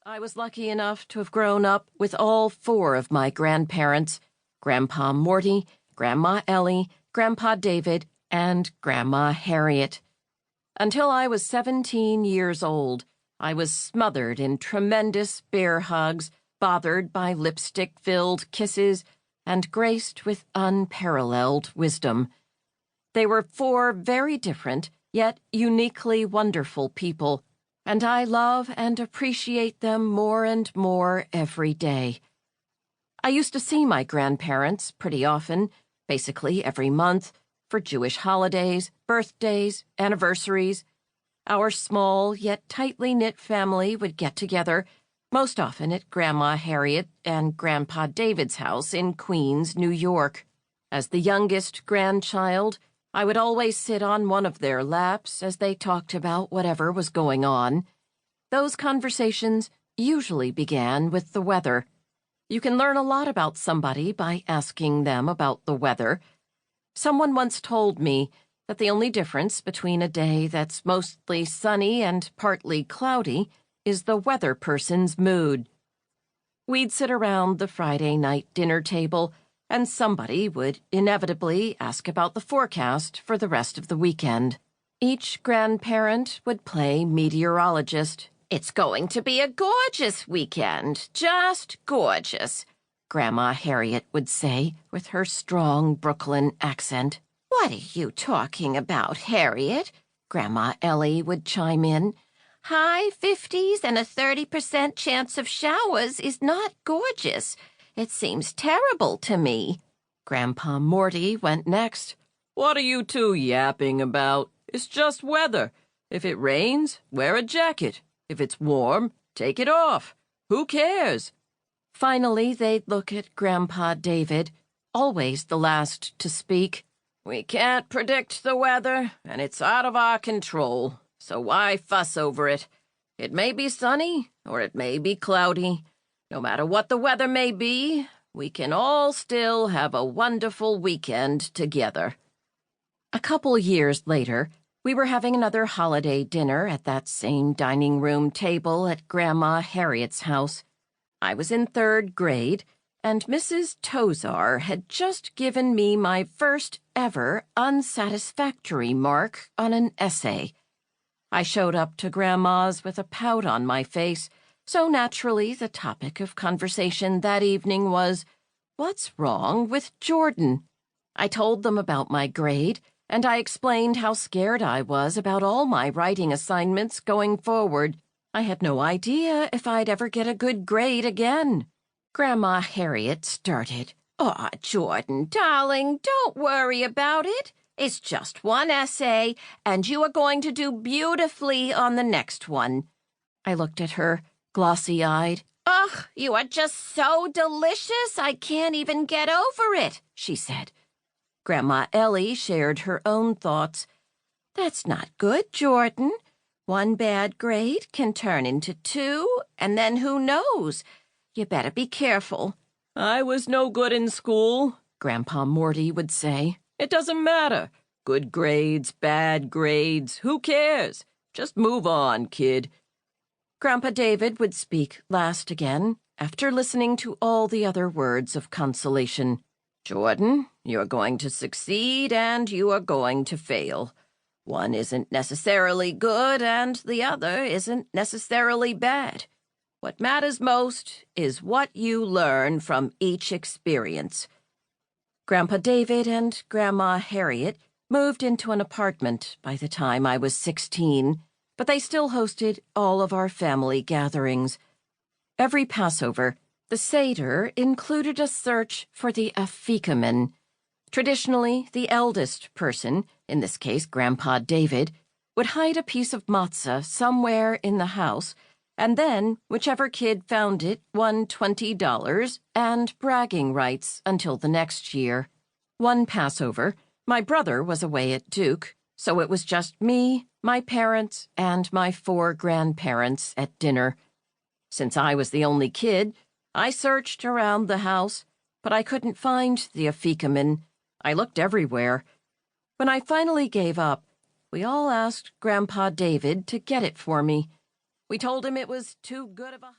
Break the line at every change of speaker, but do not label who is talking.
I was lucky enough to have grown up with all four of my grandparents, Grandpa Morty, Grandma Ellie, Grandpa David, and Grandma Harriet. Until I was 17 years old, I was smothered in tremendous bear hugs, bothered by lipstick-filled kisses, and graced with unparalleled wisdom. They were four very different, yet uniquely wonderful people, and I love and appreciate them more and more every day. I used to see my grandparents pretty often, basically every month, for Jewish holidays, birthdays, anniversaries. Our small yet tightly knit family would get together, most often at Grandma Harriet and Grandpa David's house in Queens, New York. As the youngest grandchild, I would always sit on one of their laps as they talked about whatever was going on. Those conversations usually began with the weather. You can learn a lot about somebody by asking them about the weather. Someone once told me that the only difference between a day that's mostly sunny and partly cloudy is the weather person's mood. We'd sit around the Friday night dinner table, and somebody would inevitably ask about the forecast for the rest of the weekend. Each grandparent would play meteorologist. "It's going to be a gorgeous weekend, just gorgeous," Grandma Harriet would say with her strong Brooklyn accent. "What are you talking about, Harriet?" Grandma Ellie would chime in. "High 50s and a 30% chance of showers is not gorgeous. It seems terrible to me." Grandpa Morty went next. "What are you two yapping about? It's just weather. If it rains, wear a jacket. If it's warm, take it off. Who cares?" Finally, they'd look at Grandpa David, always the last to speak. "We can't predict the weather, and it's out of our control, so why fuss over it? It may be sunny, or it may be cloudy. No matter what the weather may be, we can all still have a wonderful weekend together." A couple years later, we were having another holiday dinner at that same dining room table at Grandma Harriet's house. I was in 3rd grade, and Mrs. Tozar had just given me my first ever unsatisfactory mark on an essay. I showed up to Grandma's with a pout on my face, so naturally the topic of conversation that evening was, "What's wrong with Jordan?" I told them about my grade, and I explained how scared I was about all my writing assignments going forward. I had no idea if I'd ever get a good grade again. Grandma Harriet started. "Aw, Jordan, darling, don't worry about it. It's just one essay, and you are going to do beautifully on the next one." I looked at her, glossy-eyed. "Ugh, you are just so delicious, I can't even get over it," she said. Grandma Ellie shared her own thoughts. "That's not good, Jordan. One bad grade can turn into 2, and then who knows? You better be careful." "I was no good in school," Grandpa Morty would say. "It doesn't matter. Good grades, bad grades, who cares? Just move on, kid." Grandpa David would speak last again, after listening to all the other words of consolation. "Jordan, you're going to succeed and you are going to fail. One isn't necessarily good and the other isn't necessarily bad. What matters most is what you learn from each experience." Grandpa David and Grandma Harriet moved into an apartment by the time I was 16, but they still hosted all of our family gatherings. Every Passover, the Seder included a search for the Afikoman. Traditionally, the eldest person, in this case Grandpa David, would hide a piece of matzah somewhere in the house, and then whichever kid found it won $20 and bragging rights until the next year. One Passover, my brother was away at Duke, so it was just me, my parents, and my 4 grandparents at dinner. Since I was the only kid, I searched around the house, but I couldn't find the Afikoman. I looked everywhere. When I finally gave up, we all asked Grandpa David to get it for me. We told him it was too good of a